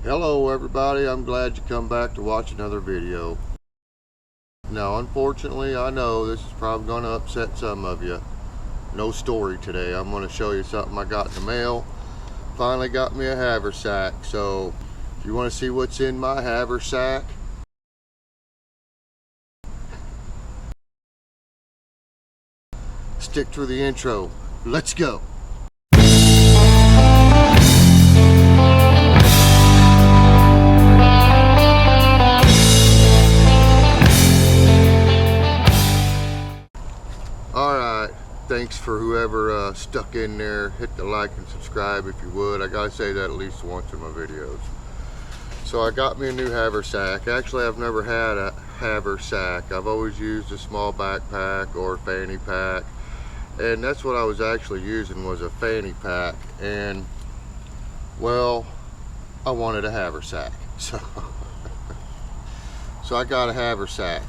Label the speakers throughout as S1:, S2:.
S1: Hello everybody, I'm glad you come back to watch another video. Now unfortunately, I know this is probably going to upset some of you. No story today. I'm going to show you something I got in the mail. Finally got me a Haversack. So if you want to see what's in my Haversack, stick through the intro. Let's go. Alright, thanks for whoever stuck in there. Hit the like and subscribe if you would. I gotta say that at least once in my videos. So I got me a new Haversack. Actually, I've never had a Haversack. I've always used a small backpack or fanny pack. And that's what I was actually using, was a fanny pack. And, well, I wanted a Haversack. So I got a Haversack.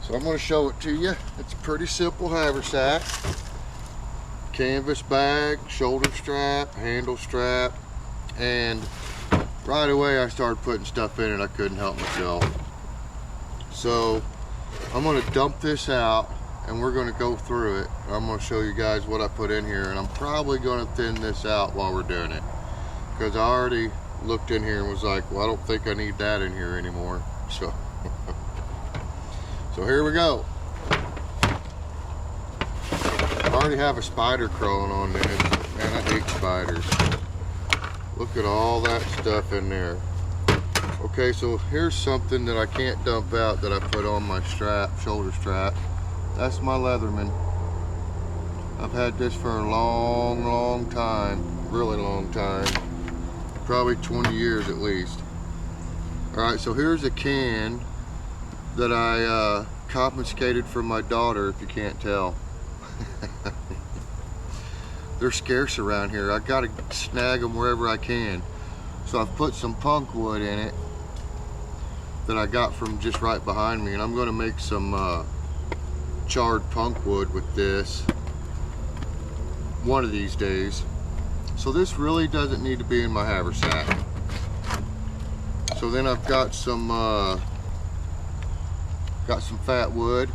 S1: So I'm going to show it to you. It's a pretty simple Haversack. Canvas bag, shoulder strap, handle strap, and right away I started putting stuff in it. I couldn't help myself. So I'm going to dump this out and we're going to go through it. I'm going to show you guys what I put in here, and I'm probably going to thin this out while we're doing it, because I already looked in here and was like, well, I don't think I need that in here anymore. So here we go. I already have a spider crawling on this. Man, I hate spiders. Look at all that stuff in there. Okay, so here's something that I can't dump out that I put on my strap, shoulder strap. That's my Leatherman. I've had this for a long time. Really long time. Probably 20 years at least. Alright, so here's a can that I confiscated from my daughter, if you can't tell. They're scarce around here. I gotta snag them wherever I can. So I've put some punk wood in it that I got from just right behind me, and I'm gonna make some charred punk wood with this one of these days. So this really doesn't need to be in my Haversack. So then I've got some fat wood,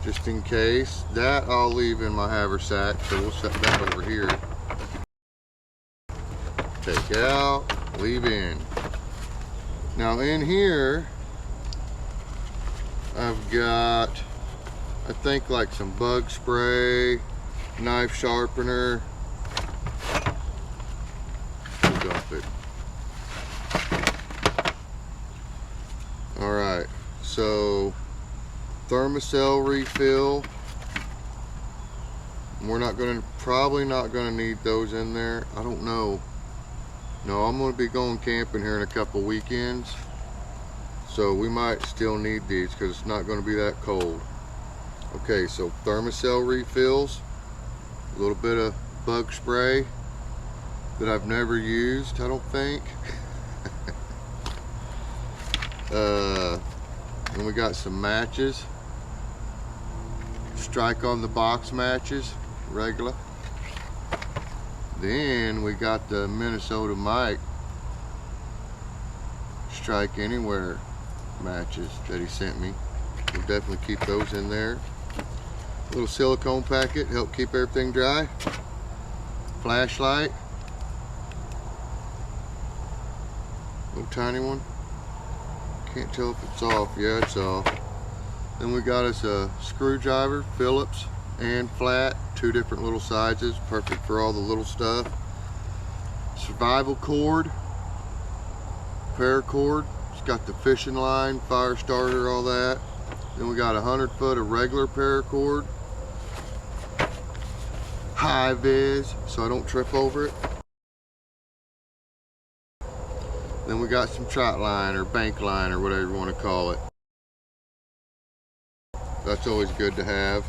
S1: just in case. That I'll leave in my Haversack, so we'll set that over here. Take out, leave in. Now in here, I've got, I think, like some bug spray, knife sharpener. We'll dump it. Alright, so Thermacell refill. We're probably not gonna need those in there. I don't know. No, I'm gonna be going camping here in a couple weekends, so we might still need these because it's not gonna be that cold. Okay, so Thermacell refills, a little bit of bug spray that I've never used, I don't think. And we got some matches. Strike on the box matches, regular. Then we got the Minnesota Mike Strike Anywhere matches that he sent me. We'll definitely keep those in there. Little silicone packet, help keep everything dry. Flashlight. Little tiny one. Can't tell if it's off. Yeah, it's off. Then we got us a screwdriver, Phillips and flat, two different little sizes, perfect for all the little stuff. Survival cord, paracord. It's got the fishing line, fire starter, all that. Then we got 100 foot of regular paracord. High vis, so I don't trip over it. Then we got some trot line or bank line or whatever you want to call it. That's always good to have.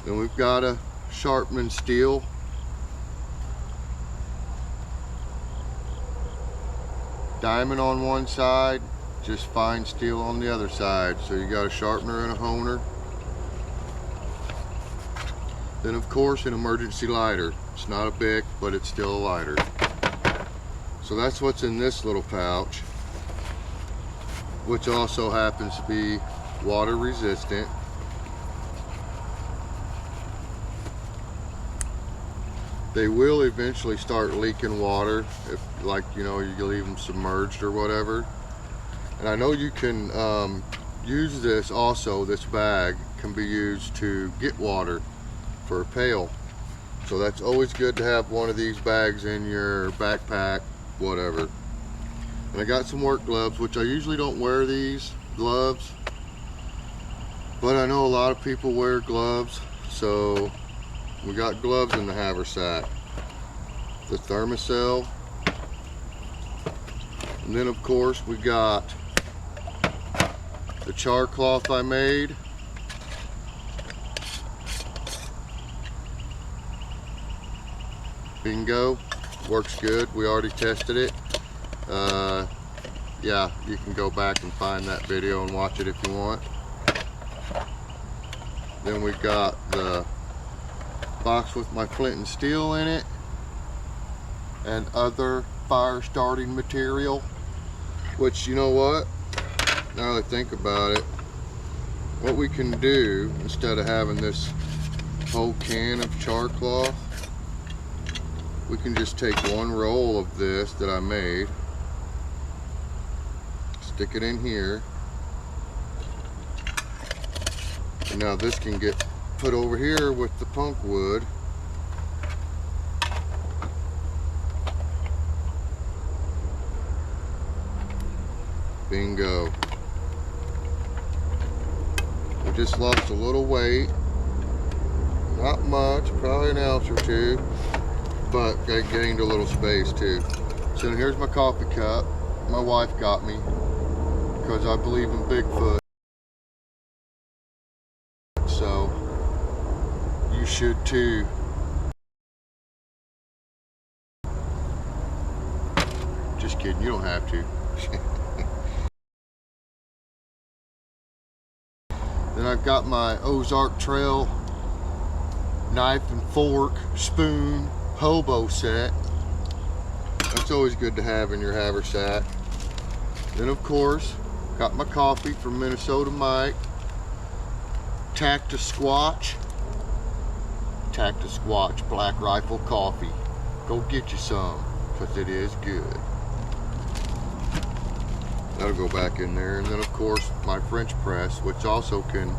S1: Then we've got a sharpening steel. Diamond on one side, just fine steel on the other side. So you got a sharpener and a honer. Then of course an emergency lighter. It's not a Bic, but it's still a lighter. So that's what's in this little pouch, which also happens to be water resistant. They will eventually start leaking water if, like, you know, you leave them submerged or whatever. And I know you can use this also, this bag can be used to get water for a pail. So that's always good to have one of these bags in your backpack, whatever. And I got some work gloves, which I usually don't wear these gloves, but I know a lot of people wear gloves, so we got gloves in the Haversack. The Thermacell. And then of course we got the char cloth I made. Bingo. Works good. We already tested it. Yeah, you can go back and find that video and watch it if you want. Then we got the box with my flint and steel in it and other fire starting material, which, you know what, now that I think about it, what we can do instead of having this whole can of char cloth, we can just take one roll of this that I made, stick it in here, and now this can get put over here with the punk wood. Bingo. We just lost a little weight, not much, probably an ounce or two, but I gained a little space too. So here's my coffee cup my wife got me because I believe in Bigfoot. So you should too. Just kidding, you don't have to. Then I've got my Ozark Trail knife and fork, spoon, hobo set. That's always good to have in your haversack. Then of course, got my coffee from Minnesota Mike. Tactus Squatch Black Rifle coffee. Go get you some, because it is good. That'll go back in there. And then of course my French press, which also can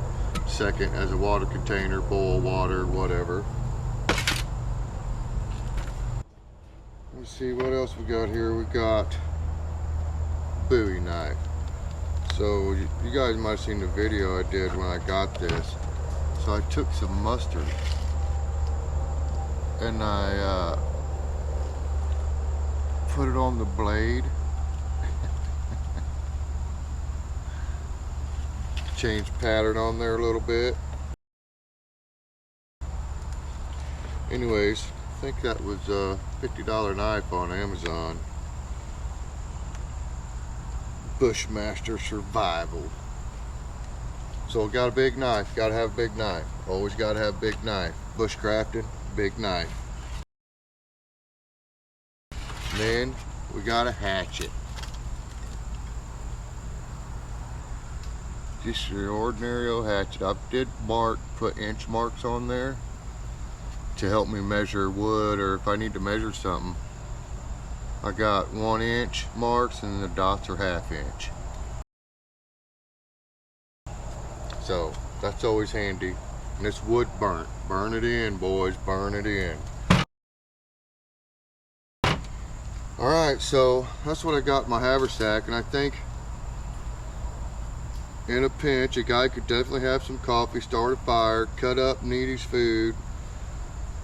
S1: second as a water container, boil water, whatever. Let's see what else we got here. We got Bowie knife. So you guys might have seen the video I did when I got this. So I took some mustard and I put it on the blade. Changed pattern on there a little bit. Anyways, I think that was a $50 knife on Amazon. Bushmaster Survival. So got a big knife, gotta have a big knife. Always gotta have a big knife. Bushcrafting, big knife. Then we got a hatchet. Just your ordinary old hatchet. I did put inch marks on there to help me measure wood, or if I need to measure something. I got 1 inch marks and the dots are 1/2 inch. So that's always handy. And this wood burnt. Burn it in, boys, burn it in. Alright, so that's what I got in my haversack, and I think in a pinch, a guy could definitely have some coffee, start a fire, cut up Needy's food,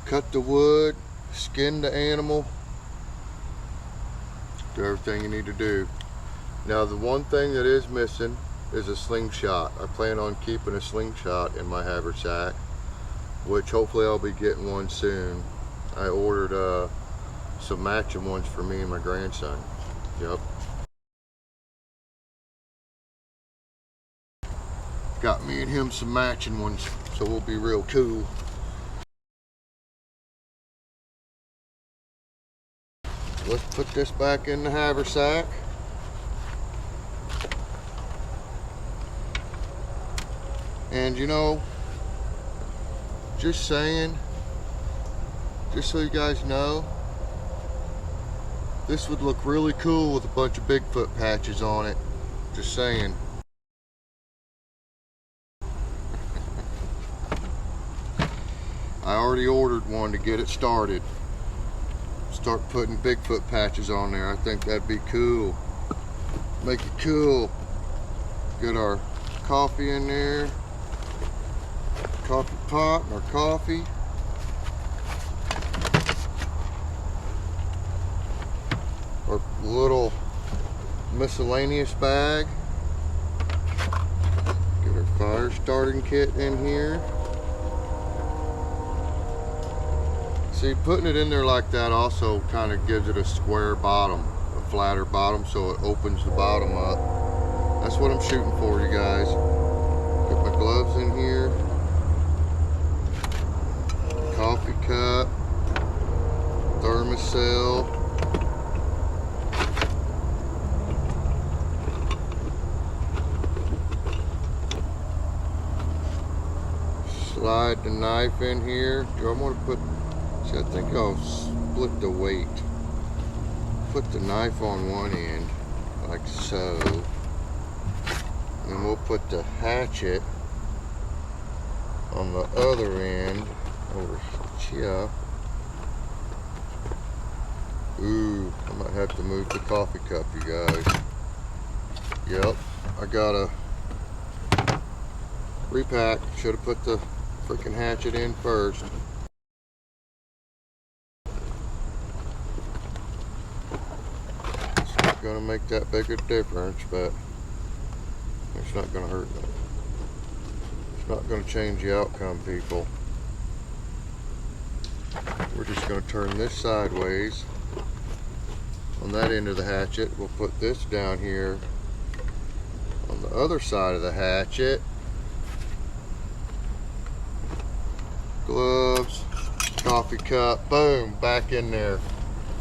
S1: cut the wood, skin the animal, do everything you need to do. Now the one thing that is missing is a slingshot. I plan on keeping a slingshot in my haversack, which hopefully I'll be getting one soon. I ordered some matching ones for me and my grandson. Yep. Got me and him some matching ones, so we'll be real cool. let's put this back in the haversack. And you know, just saying, just so you guys know, this would look really cool with a bunch of Bigfoot patches on it. Just saying. I already ordered one to get it started. Start putting Bigfoot patches on there. I think that'd be cool. Make it cool. Get our coffee in there. Coffee pot and our coffee. Our little miscellaneous bag. Get our fire starting kit in here. See, putting it in there like that also kind of gives it a square bottom, a flatter bottom, so it opens the bottom up. That's what I'm shooting for, you guys. Get my gloves in here. Coffee cup. Thermocell. Slide the knife in here. Do I want to put... See, I think I'll split the weight. Put the knife on one end, like so. And we'll put the hatchet on the other end, over here. Ooh, I might have to move the coffee cup, you guys. Yep, I gotta repack. Should have put the freaking hatchet in first. Gonna make that big a difference, but it's not gonna hurt them. It's not gonna change the outcome, people. We're just gonna turn this sideways on that end of the hatchet. We'll put this down here on the other side of the hatchet. Gloves, coffee cup, boom, back in there.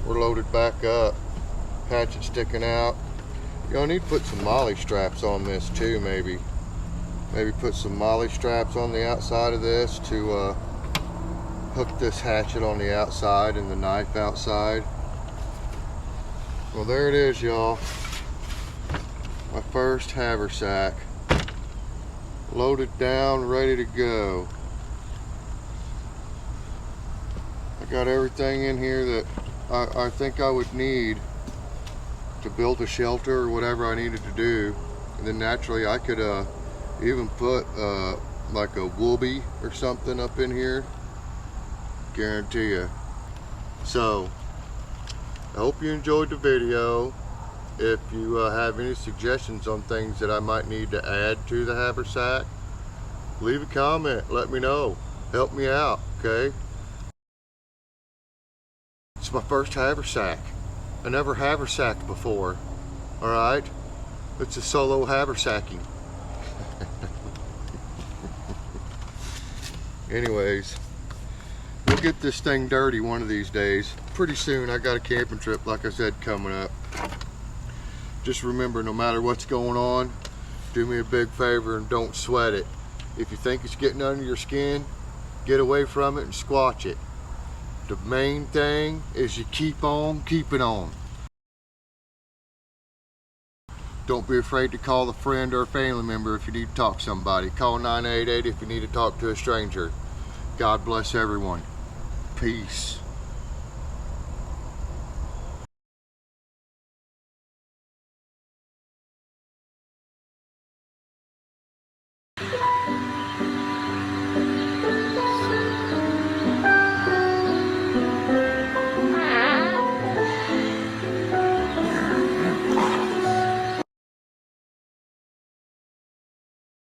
S1: We're loaded back up. Hatchet sticking out. Y'all need to put some molly straps on this too, maybe. Maybe put some molly straps on the outside of this to hook this hatchet on the outside and the knife outside. Well, there it is, y'all. My first haversack. Loaded down, ready to go. I got everything in here that I think I would need to build a shelter or whatever I needed to do. And then naturally I could even put like a woobie or something up in here. Guarantee you. So I hope you enjoyed the video. If you have any suggestions on things that I might need to add to the haversack, leave a comment, let me know, help me out, okay? It's my first haversack. I never haversacked before. Alright? It's a solo haversacking. Anyways, we'll get this thing dirty one of these days. Pretty soon. I got a camping trip, like I said, coming up. Just remember, no matter what's going on, do me a big favor and don't sweat it. If you think it's getting under your skin, get away from it and squash it. The main thing is you keep on keeping on. Don't be afraid to call a friend or a family member if you need to talk to somebody. Call 988 if you need to talk to a stranger. God bless everyone. Peace.